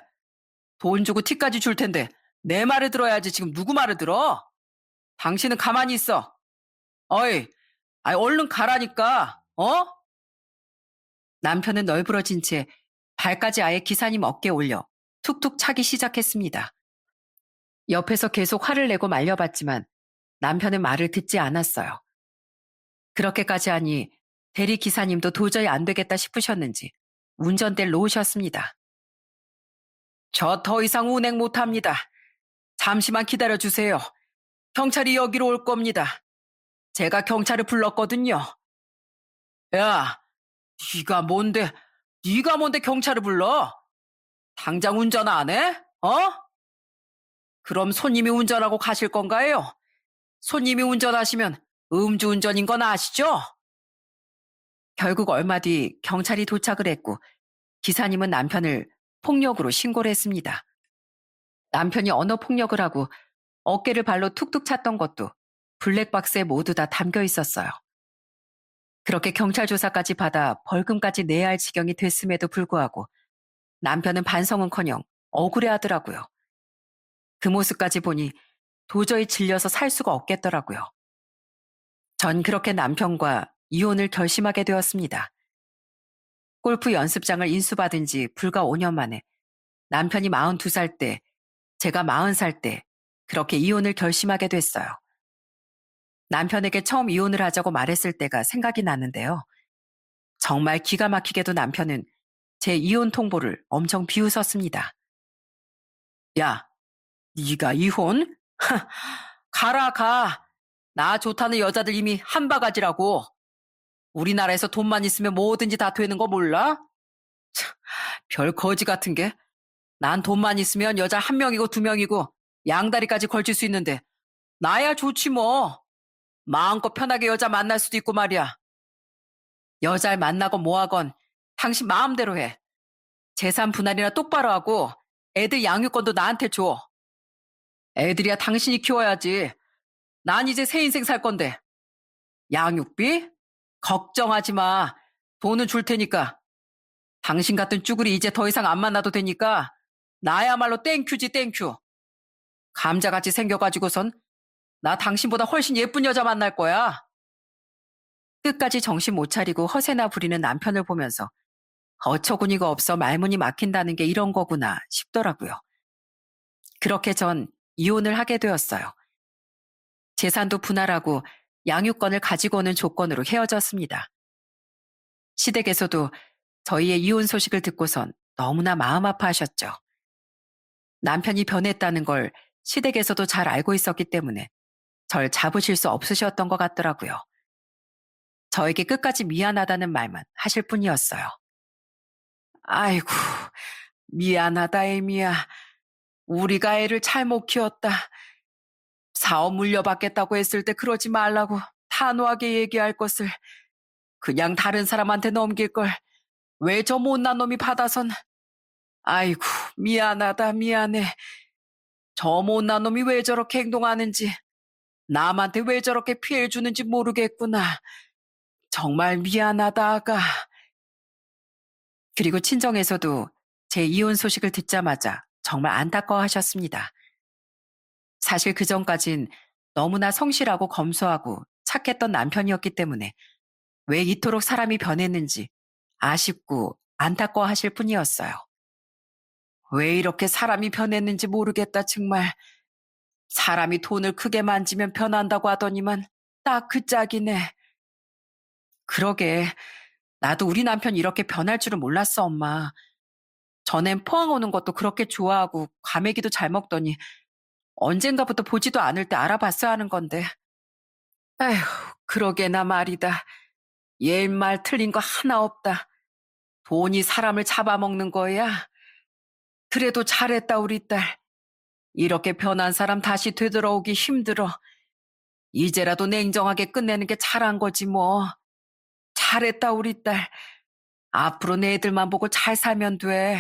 돈 주고 티까지 줄 텐데 내 말을 들어야지 지금 누구 말을 들어? 당신은 가만히 있어. 어이, 얼른 가라니까. 어? 남편은 널브러진 채 발까지 아예 기사님 어깨에 올려 툭툭 차기 시작했습니다. 옆에서 계속 화를 내고 말려봤지만 남편은 말을 듣지 않았어요. 그렇게까지 하니 대리 기사님도 도저히 안 되겠다 싶으셨는지 운전대를 놓으셨습니다. 저 더 이상 운행 못합니다. 잠시만 기다려주세요. 경찰이 여기로 올 겁니다. 제가 경찰을 불렀거든요. 야, 네가 뭔데, 네가 뭔데 경찰을 불러? 당장 운전 안 해? 어? 그럼 손님이 운전하고 가실 건가요? 손님이 운전하시면 음주운전인 건 아시죠? 결국 얼마 뒤 경찰이 도착을 했고 기사님은 남편을 폭력으로 신고를 했습니다. 남편이 언어폭력을 하고 어깨를 발로 툭툭 찼던 것도 블랙박스에 모두 다 담겨 있었어요. 그렇게 경찰 조사까지 받아 벌금까지 내야 할 지경이 됐음에도 불구하고 남편은 반성은커녕 억울해하더라고요. 그 모습까지 보니 도저히 질려서 살 수가 없겠더라고요. 전 그렇게 남편과 이혼을 결심하게 되었습니다. 골프 연습장을 인수받은 지 불과 5년 만에 남편이 42살 때, 제가 40살 때 그렇게 이혼을 결심하게 됐어요. 남편에게 처음 이혼을 하자고 말했을 때가 생각이 나는데요. 정말 기가 막히게도 남편은 제 이혼 통보를 엄청 비웃었습니다. 야, 네가 이혼? 가라 가. 나 좋다는 여자들 이미 한 바가지라고. 우리나라에서 돈만 있으면 뭐든지 다 되는 거 몰라? 참, 별 거지 같은 게. 난 돈만 있으면 여자 한 명이고 두 명이고 양다리까지 걸칠 수 있는데 나야 좋지 뭐. 마음껏 편하게 여자 만날 수도 있고 말이야. 여자를 만나건 뭐하건 당신 마음대로 해. 재산 분할이나 똑바로 하고 애들 양육권도 나한테 줘. 애들이야 당신이 키워야지. 난 이제 새 인생 살 건데. 양육비? 걱정하지 마. 돈은 줄 테니까. 당신 같은 쭈구리 이제 더 이상 안 만나도 되니까 나야말로 땡큐지 땡큐. 감자같이 생겨가지고선 나 당신보다 훨씬 예쁜 여자 만날 거야. 끝까지 정신 못 차리고 허세나 부리는 남편을 보면서 어처구니가 없어 말문이 막힌다는 게 이런 거구나 싶더라고요. 그렇게 전 이혼을 하게 되었어요. 재산도 분할하고 양육권을 가지고 오는 조건으로 헤어졌습니다. 시댁에서도 저희의 이혼 소식을 듣고선 너무나 마음 아파하셨죠. 남편이 변했다는 걸 시댁에서도 잘 알고 있었기 때문에 절 잡으실 수 없으셨던 것 같더라고요. 저에게 끝까지 미안하다는 말만 하실 뿐이었어요. 아이고, 미안하다, 애미야. 우리가 애를 잘못 키웠다. 사업 물려받겠다고 했을 때 그러지 말라고 단호하게 얘기할 것을 그냥 다른 사람한테 넘길 걸 왜 저 못난 놈이 받아선. 아이고, 미안하다, 미안해. 저 못난 놈이 왜 저렇게 행동하는지, 남한테 왜 저렇게 피해 주는지 모르겠구나. 정말 미안하다, 아가. 그리고 친정에서도 제 이혼 소식을 듣자마자 정말 안타까워하셨습니다. 사실 그 전까진 너무나 성실하고 검소하고 착했던 남편이었기 때문에 왜 이토록 사람이 변했는지 아쉽고 안타까워하실 뿐이었어요. 왜 이렇게 사람이 변했는지 모르겠다, 정말. 사람이 돈을 크게 만지면 변한다고 하더니만 딱 그 짝이네. 그러게, 나도 우리 남편 이렇게 변할 줄은 몰랐어, 엄마. 전엔 포항 오는 것도 그렇게 좋아하고 과메기도 잘 먹더니 언젠가부터 보지도 않을 때 알아봤어야 하는 건데. 아휴, 그러게나 말이다. 옛말 틀린 거 하나 없다. 돈이 사람을 잡아먹는 거야. 그래도 잘했다, 우리 딸. 이렇게 변한 사람 다시 되돌아오기 힘들어. 이제라도 냉정하게 끝내는 게 잘한 거지 뭐. 잘했다, 우리 딸. 앞으로 내 애들만 보고 잘 살면 돼.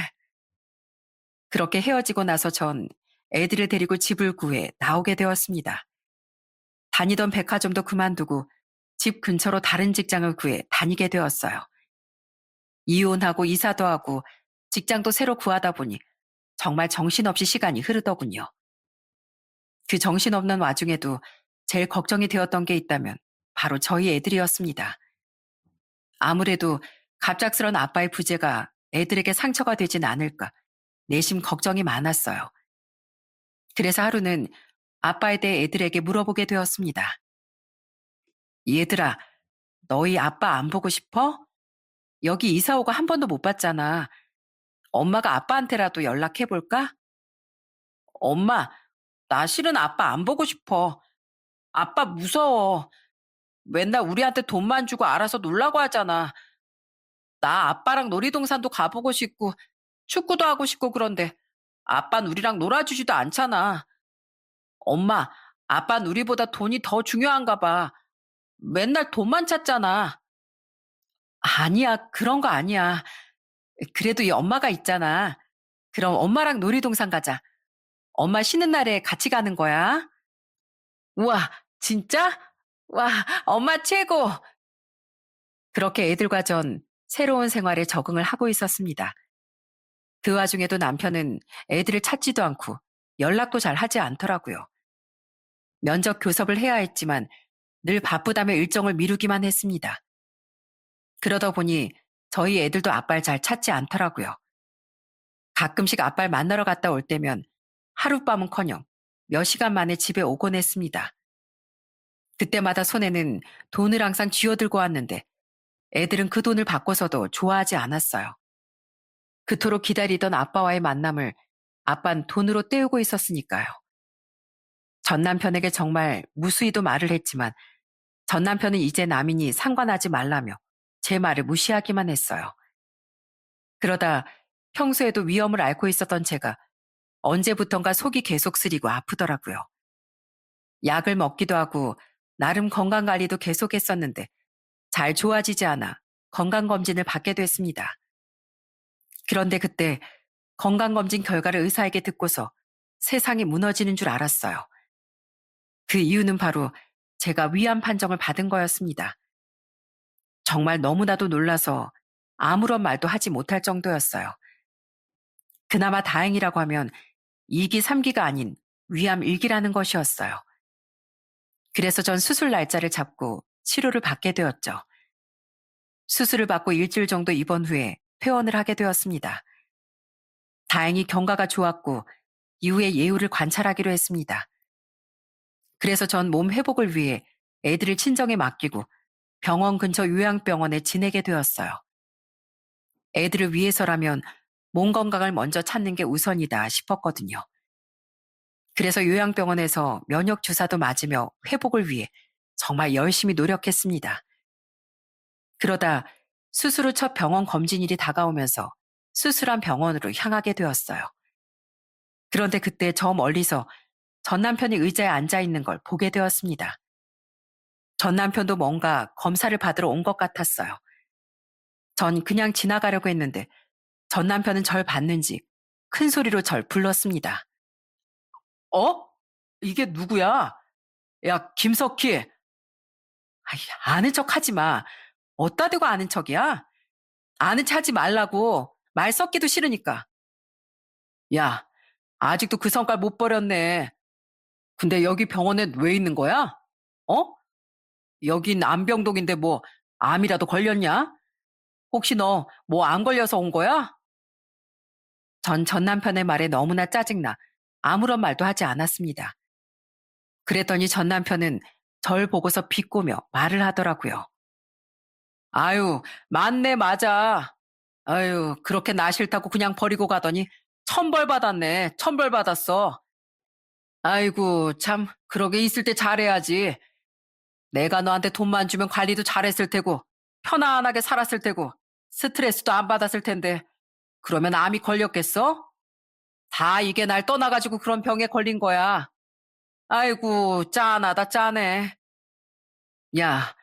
그렇게 헤어지고 나서 전 애들을 데리고 집을 구해 나오게 되었습니다. 다니던 백화점도 그만두고 집 근처로 다른 직장을 구해 다니게 되었어요. 이혼하고 이사도 하고 직장도 새로 구하다 보니 정말 정신없이 시간이 흐르더군요. 그 정신없는 와중에도 제일 걱정이 되었던 게 있다면 바로 저희 애들이었습니다. 아무래도 갑작스런 아빠의 부재가 애들에게 상처가 되진 않을까 내심 걱정이 많았어요. 그래서 하루는 아빠에 대해 애들에게 물어보게 되었습니다. 얘들아, 너희 아빠 안 보고 싶어? 여기 이사 오고 한 번도 못 봤잖아. 엄마가 아빠한테라도 연락해 볼까? 엄마, 나 실은 아빠 안 보고 싶어. 아빠 무서워. 맨날 우리한테 돈만 주고 알아서 놀라고 하잖아. 나 아빠랑 놀이동산도 가보고 싶고 축구도 하고 싶고 그런데 아빠는 우리랑 놀아주지도 않잖아. 엄마, 아빠는 우리보다 돈이 더 중요한가 봐. 맨날 돈만 찾잖아. 아니야, 그런 거 아니야. 그래도 이 엄마가 있잖아. 그럼 엄마랑 놀이동산 가자. 엄마 쉬는 날에 같이 가는 거야. 우와, 진짜? 와, 엄마 최고! 그렇게 애들과 전 새로운 생활에 적응을 하고 있었습니다. 그 와중에도 남편은 애들을 찾지도 않고 연락도 잘 하지 않더라고요. 면접 교섭을 해야 했지만 늘 바쁘다며 일정을 미루기만 했습니다. 그러다 보니 저희 애들도 아빠를 잘 찾지 않더라고요. 가끔씩 아빠를 만나러 갔다 올 때면 하룻밤은커녕 몇 시간 만에 집에 오곤 했습니다. 그때마다 손에는 돈을 항상 쥐어들고 왔는데 애들은 그 돈을 받고서도 좋아하지 않았어요. 그토록 기다리던 아빠와의 만남을 아빤 돈으로 때우고 있었으니까요. 전 남편에게 정말 무수히도 말을 했지만 전 남편은 이제 남이니 상관하지 말라며 제 말을 무시하기만 했어요. 그러다 평소에도 위험을 앓고 있었던 제가 언제부턴가 속이 계속 쓰리고 아프더라고요. 약을 먹기도 하고 나름 건강관리도 계속했었는데 잘 좋아지지 않아 건강검진을 받게 됐습니다. 그런데 그때 건강검진 결과를 의사에게 듣고서 세상이 무너지는 줄 알았어요. 그 이유는 바로 제가 위암 판정을 받은 거였습니다. 정말 너무나도 놀라서 아무런 말도 하지 못할 정도였어요. 그나마 다행이라고 하면 2기, 3기가 아닌 위암 1기라는 것이었어요. 그래서 전 수술 날짜를 잡고 치료를 받게 되었죠. 수술을 받고 일주일 정도 입원 후에 퇴원을 하게 되었습니다. 다행히 경과가 좋았고 이후에 예후를 관찰하기로 했습니다. 그래서 전 몸 회복을 위해 애들을 친정에 맡기고 병원 근처 요양병원에 지내게 되었어요. 애들을 위해서라면 몸 건강을 먼저 찾는 게 우선이다 싶었거든요. 그래서 요양병원에서 면역 주사도 맞으며 회복을 위해 정말 열심히 노력했습니다. 그러다 수술 후 첫 병원 검진일이 다가오면서 수술한 병원으로 향하게 되었어요. 그런데 그때 저 멀리서 전 남편이 의자에 앉아 있는 걸 보게 되었습니다. 전 남편도 뭔가 검사를 받으러 온 것 같았어요. 전 그냥 지나가려고 했는데 전 남편은 절 봤는지 큰 소리로 절 불렀습니다. 어? 이게 누구야? 야, 김석희. 아이, 아는 척 하지 마. 어따 대고 아는 척이야? 아는 척 하지 말라고. 말 섞기도 싫으니까. 야, 아직도 그 성깔 못 버렸네. 근데 여기 병원에 왜 있는 거야? 어? 여긴 안병동인데 뭐 암이라도 걸렸냐? 혹시 너 뭐 안 걸려서 온 거야? 전 남편의 말에 너무나 짜증나 아무런 말도 하지 않았습니다. 그랬더니 전 남편은 절 보고서 비꼬며 말을 하더라고요. 아유, 맞네, 맞아. 아유, 그렇게 나 싫다고 그냥 버리고 가더니 천벌 받았네, 천벌 받았어. 아이고, 참, 그러게 있을 때 잘해야지. 내가 너한테 돈만 주면 관리도 잘했을 테고, 편안하게 살았을 테고, 스트레스도 안 받았을 텐데, 그러면 암이 걸렸겠어? 다 이게 날 떠나가지고 그런 병에 걸린 거야. 아이고, 짠하다, 짠해. 야,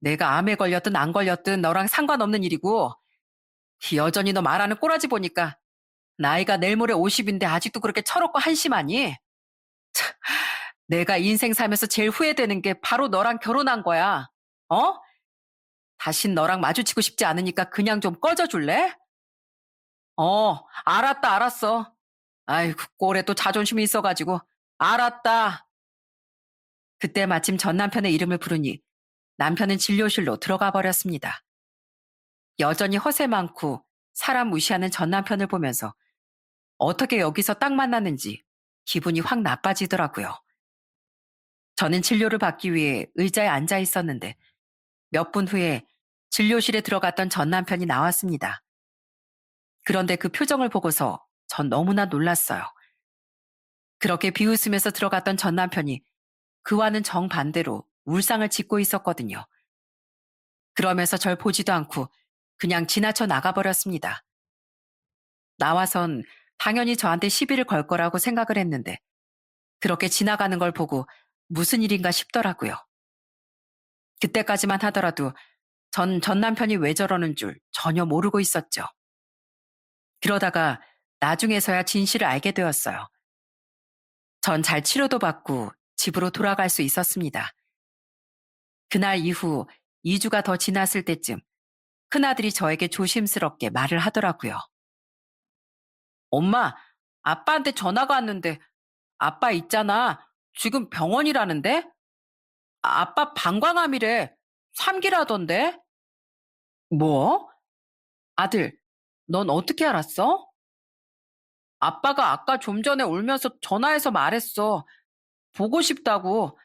내가 암에 걸렸든 안 걸렸든 너랑 상관없는 일이고, 여전히 너 말하는 꼬라지 보니까 나이가 내일 모레 50인데 아직도 그렇게 철없고 한심하니? 참, 내가 인생 살면서 제일 후회되는 게 바로 너랑 결혼한 거야. 어? 다신 너랑 마주치고 싶지 않으니까 그냥 좀 꺼져 줄래? 알았다, 알았어. 아이고, 꼴에 또 자존심이 있어가지고. 알았다. 그때 마침 전 남편의 이름을 부르니 남편은 진료실로 들어가 버렸습니다. 여전히 허세 많고 사람 무시하는 전 남편을 보면서 어떻게 여기서 딱 만났는지 기분이 확 나빠지더라고요. 저는 진료를 받기 위해 의자에 앉아 있었는데 몇 분 후에 진료실에 들어갔던 전 남편이 나왔습니다. 그런데 그 표정을 보고서 전 너무나 놀랐어요. 그렇게 비웃으면서 들어갔던 전 남편이 그와는 정반대로 울상을 짓고 있었거든요. 그러면서 절 보지도 않고 그냥 지나쳐 나가버렸습니다. 나와선 당연히 저한테 시비를 걸 거라고 생각을 했는데 그렇게 지나가는 걸 보고 무슨 일인가 싶더라고요. 그때까지만 하더라도 전 남편이 왜 저러는 줄 전혀 모르고 있었죠. 그러다가 나중에서야 진실을 알게 되었어요. 전 잘 치료도 받고 집으로 돌아갈 수 있었습니다. 그날 이후 2주가 더 지났을 때쯤 큰아들이 저에게 조심스럽게 말을 하더라고요. 엄마, 아빠한테 전화가 왔는데 아빠 있잖아. 지금 병원이라는데? 아빠 방광암이래. 3기라던데? 뭐? 아들, 넌 어떻게 알았어? 아빠가 아까 좀 전에 울면서 전화해서 말했어. 보고 싶다고.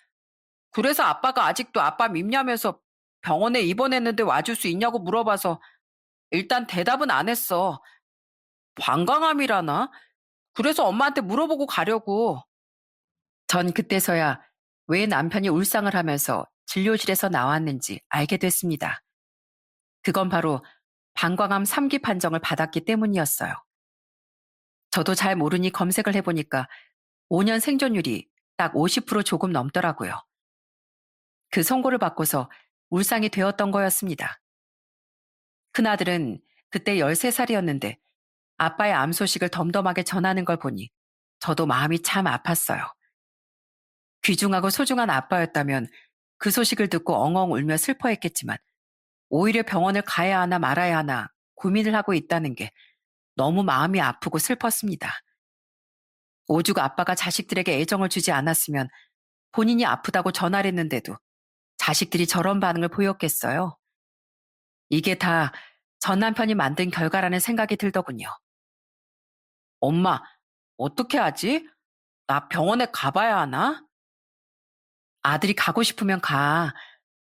그래서 아빠가 아직도 아빠 밉냐면서 병원에 입원했는데 와줄 수 있냐고 물어봐서 일단 대답은 안 했어. 방광암이라나? 그래서 엄마한테 물어보고 가려고. 전 그때서야 왜 남편이 울상을 하면서 진료실에서 나왔는지 알게 됐습니다. 그건 바로 방광암 3기 판정을 받았기 때문이었어요. 저도 잘 모르니 검색을 해보니까 5년 생존율이 딱 50% 조금 넘더라고요. 그 선고를 받고서 울상이 되었던 거였습니다. 큰아들은 그때 13살이었는데 아빠의 암 소식을 덤덤하게 전하는 걸 보니 저도 마음이 참 아팠어요. 귀중하고 소중한 아빠였다면 그 소식을 듣고 엉엉 울며 슬퍼했겠지만 오히려 병원을 가야 하나 말아야 하나 고민을 하고 있다는 게 너무 마음이 아프고 슬펐습니다. 오죽 아빠가 자식들에게 애정을 주지 않았으면 본인이 아프다고 전화를 했는데도 자식들이 저런 반응을 보였겠어요. 이게 다 전 남편이 만든 결과라는 생각이 들더군요. 엄마, 어떻게 하지? 나 병원에 가봐야 하나? 아들이 가고 싶으면 가.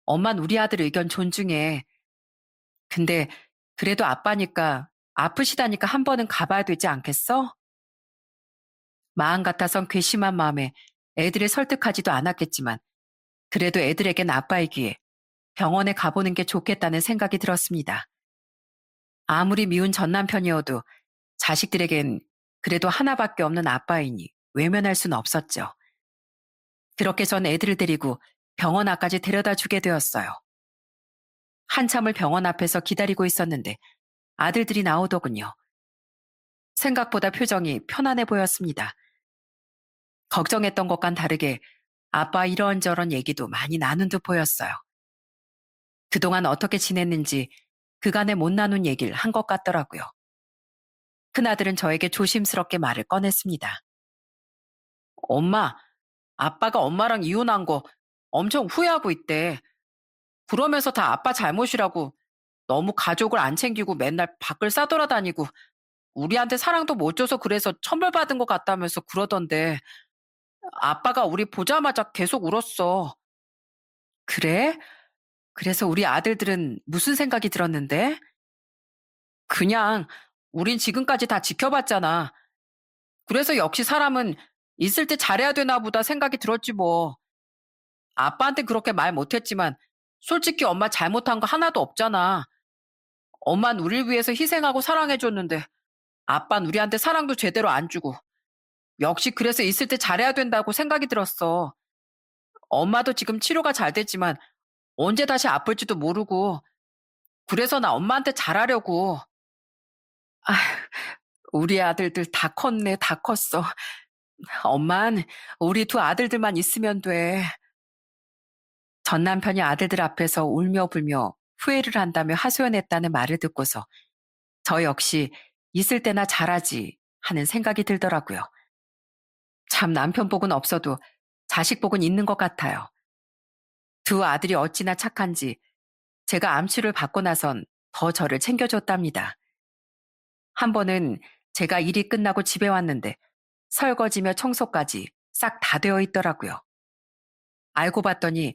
엄만 우리 아들 의견 존중해. 근데 그래도 아빠니까 아프시다니까 한 번은 가봐야 되지 않겠어? 마음 같아선 괘씸한 마음에 애들을 설득하지도 않았겠지만 그래도 애들에겐 아빠이기에 병원에 가보는 게 좋겠다는 생각이 들었습니다. 아무리 미운 전 남편이어도 자식들에겐 그래도 하나밖에 없는 아빠이니 외면할 수는 없었죠. 그렇게 전 애들을 데리고 병원 앞까지 데려다 주게 되었어요. 한참을 병원 앞에서 기다리고 있었는데 아들들이 나오더군요. 생각보다 표정이 편안해 보였습니다. 걱정했던 것과는 다르게 아빠 이런저런 얘기도 많이 나눈 듯 보였어요. 그동안 어떻게 지냈는지 그간에 못 나눈 얘기를 한 것 같더라고요. 큰아들은 저에게 조심스럽게 말을 꺼냈습니다. 엄마, 아빠가 엄마랑 이혼한 거 엄청 후회하고 있대. 그러면서 다 아빠 잘못이라고 너무 가족을 안 챙기고 맨날 밖을 싸돌아다니고 우리한테 사랑도 못 줘서 그래서 천벌받은 것 같다면서 그러던데 아빠가 우리 보자마자 계속 울었어. 그래? 그래서 우리 아들들은 무슨 생각이 들었는데? 그냥 우린 지금까지 다 지켜봤잖아. 그래서 역시 사람은 있을 때 잘해야 되나 보다 생각이 들었지 뭐. 아빠한테 그렇게 말 못했지만 솔직히 엄마 잘못한 거 하나도 없잖아. 엄만 우릴 위해서 희생하고 사랑해줬는데 아빤 우리한테 사랑도 제대로 안 주고 역시 그래서 있을 때 잘해야 된다고 생각이 들었어. 엄마도 지금 치료가 잘 됐지만 언제 다시 아플지도 모르고 그래서 나 엄마한테 잘하려고. 아, 우리 아들들 다 컸네, 다 컸어. 엄만 우리 두 아들들만 있으면 돼. 전 남편이 아들들 앞에서 울며 불며 후회를 한다며 하소연했다는 말을 듣고서 저 역시 있을 때나 잘하지 하는 생각이 들더라고요. 참 남편 복은 없어도 자식 복은 있는 것 같아요. 두 아들이 어찌나 착한지 제가 암치를 받고 나선 더 저를 챙겨줬답니다. 한 번은 제가 일이 끝나고 집에 왔는데 설거지며 청소까지 싹 다 되어 있더라고요. 알고 봤더니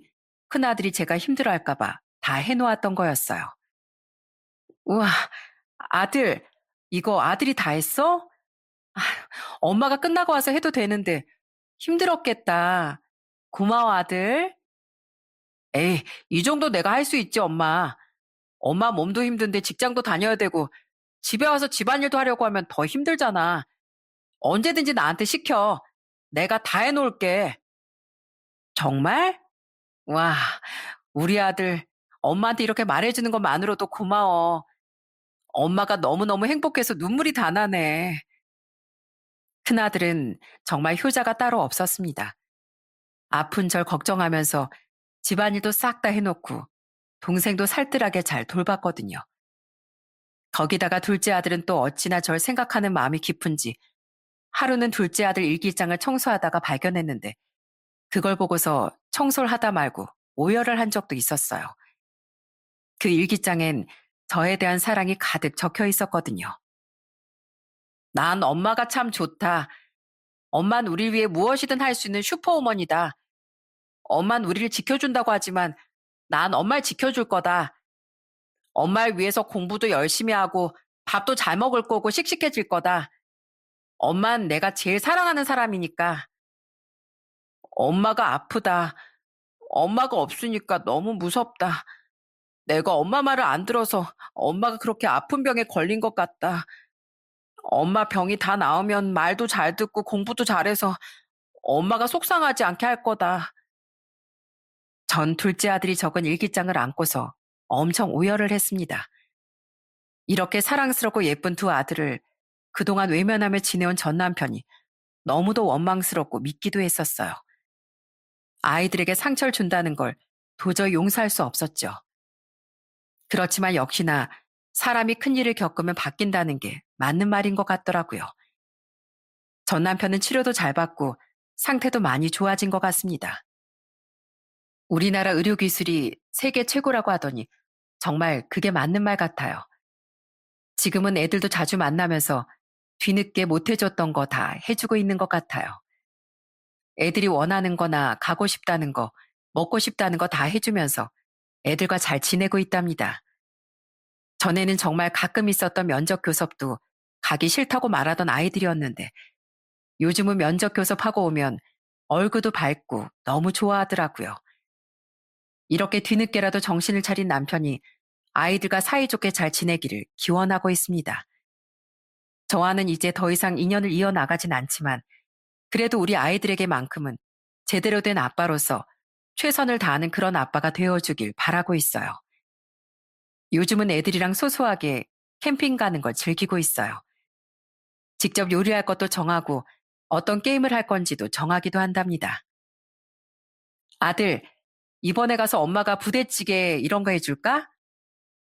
큰아들이 제가 힘들어할까봐 다 해놓았던 거였어요. 우와, 아들, 이거 아들이 다 했어? 엄마가 끝나고 와서 해도 되는데 힘들었겠다. 고마워, 아들. 에이, 이 정도 내가 할 수 있지, 엄마. 엄마 몸도 힘든데 직장도 다녀야 되고 집에 와서 집안일도 하려고 하면 더 힘들잖아. 언제든지 나한테 시켜. 내가 다 해놓을게. 정말? 와, 우리 아들 엄마한테 이렇게 말해주는 것만으로도 고마워. 엄마가 너무너무 행복해서 눈물이 다 나네. 큰아들은 정말 효자가 따로 없었습니다. 아픈 절 걱정하면서 집안일도 싹 다 해놓고 동생도 살뜰하게 잘 돌봤거든요. 거기다가 둘째 아들은 또 어찌나 절 생각하는 마음이 깊은지 하루는 둘째 아들 일기장을 청소하다가 발견했는데 그걸 보고서 청소를 하다 말고 오열을 한 적도 있었어요. 그 일기장엔 저에 대한 사랑이 가득 적혀 있었거든요. 난 엄마가 참 좋다. 엄만 우릴 위해 무엇이든 할 수 있는 슈퍼우먼이다. 엄만 우리를 지켜준다고 하지만 난 엄마를 지켜줄 거다. 엄마를 위해서 공부도 열심히 하고 밥도 잘 먹을 거고 씩씩해질 거다. 엄만 내가 제일 사랑하는 사람이니까. 엄마가 아프다. 엄마가 없으니까 너무 무섭다. 내가 엄마 말을 안 들어서 엄마가 그렇게 아픈 병에 걸린 것 같다. 엄마 병이 다 나으면 말도 잘 듣고 공부도 잘해서 엄마가 속상하지 않게 할 거다. 전 둘째 아들이 적은 일기장을 안고서 엄청 오열을 했습니다. 이렇게 사랑스럽고 예쁜 두 아들을 그동안 외면하며 지내온 전 남편이 너무도 원망스럽고 믿기도 했었어요. 아이들에게 상처를 준다는 걸 도저히 용서할 수 없었죠. 그렇지만 역시나 사람이 큰일을 겪으면 바뀐다는 게 맞는 말인 것 같더라고요. 전 남편은 치료도 잘 받고 상태도 많이 좋아진 것 같습니다. 우리나라 의료기술이 세계 최고라고 하더니 정말 그게 맞는 말 같아요. 지금은 애들도 자주 만나면서 뒤늦게 못해줬던 거 다 해주고 있는 것 같아요. 애들이 원하는 거나 가고 싶다는 거, 먹고 싶다는 거 다 해주면서 애들과 잘 지내고 있답니다. 전에는 정말 가끔 있었던 면접 교섭도 가기 싫다고 말하던 아이들이었는데 요즘은 면접 교섭하고 오면 얼굴도 밝고 너무 좋아하더라고요. 이렇게 뒤늦게라도 정신을 차린 남편이 아이들과 사이좋게 잘 지내기를 기원하고 있습니다. 저와는 이제 더 이상 인연을 이어나가진 않지만 그래도 우리 아이들에게만큼은 제대로 된 아빠로서 최선을 다하는 그런 아빠가 되어주길 바라고 있어요. 요즘은 애들이랑 소소하게 캠핑 가는 걸 즐기고 있어요. 직접 요리할 것도 정하고 어떤 게임을 할 건지도 정하기도 한답니다. 아들, 이번에 가서 엄마가 부대찌개 이런 거 해줄까?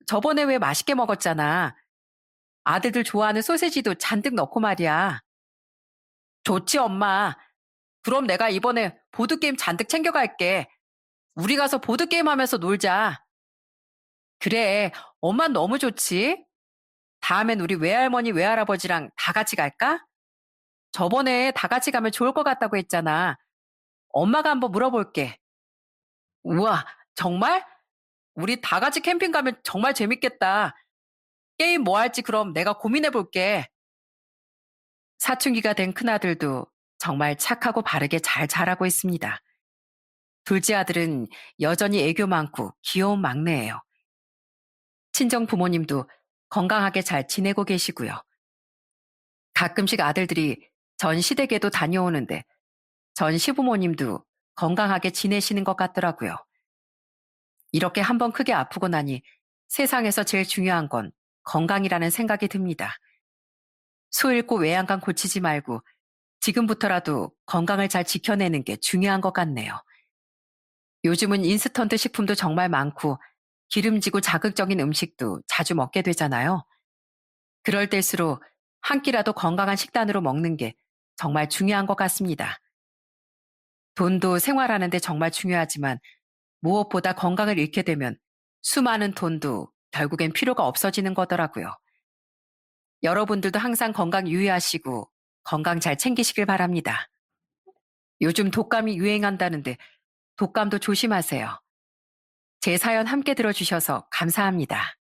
저번에 왜 맛있게 먹었잖아. 아들들 좋아하는 소세지도 잔뜩 넣고 말이야. 좋지, 엄마. 그럼 내가 이번에 보드게임 잔뜩 챙겨갈게. 우리 가서 보드게임 하면서 놀자. 그래, 엄만 너무 좋지? 다음엔 우리 외할머니, 외할아버지랑 다 같이 갈까? 저번에 다 같이 가면 좋을 것 같다고 했잖아. 엄마가 한번 물어볼게. 우와, 정말? 우리 다 같이 캠핑 가면 정말 재밌겠다. 게임 뭐 할지 그럼 내가 고민해 볼게. 사춘기가 된 큰아들도 정말 착하고 바르게 잘 자라고 있습니다. 둘째 아들은 여전히 애교 많고 귀여운 막내예요. 친정 부모님도 건강하게 잘 지내고 계시고요. 가끔씩 아들들이 전 시댁에도 다녀오는데 전 시부모님도 건강하게 지내시는 것 같더라고요. 이렇게 한번 크게 아프고 나니 세상에서 제일 중요한 건 건강이라는 생각이 듭니다. 소 잃고 외양간 고치지 말고 지금부터라도 건강을 잘 지켜내는 게 중요한 것 같네요. 요즘은 인스턴트 식품도 정말 많고 기름지고 자극적인 음식도 자주 먹게 되잖아요. 그럴 때일수록 한 끼라도 건강한 식단으로 먹는 게 정말 중요한 것 같습니다. 돈도 생활하는데 정말 중요하지만 무엇보다 건강을 잃게 되면 수많은 돈도 결국엔 필요가 없어지는 거더라고요. 여러분들도 항상 건강 유의하시고 건강 잘 챙기시길 바랍니다. 요즘 독감이 유행한다는데 독감도 조심하세요. 제 사연 함께 들어주셔서 감사합니다.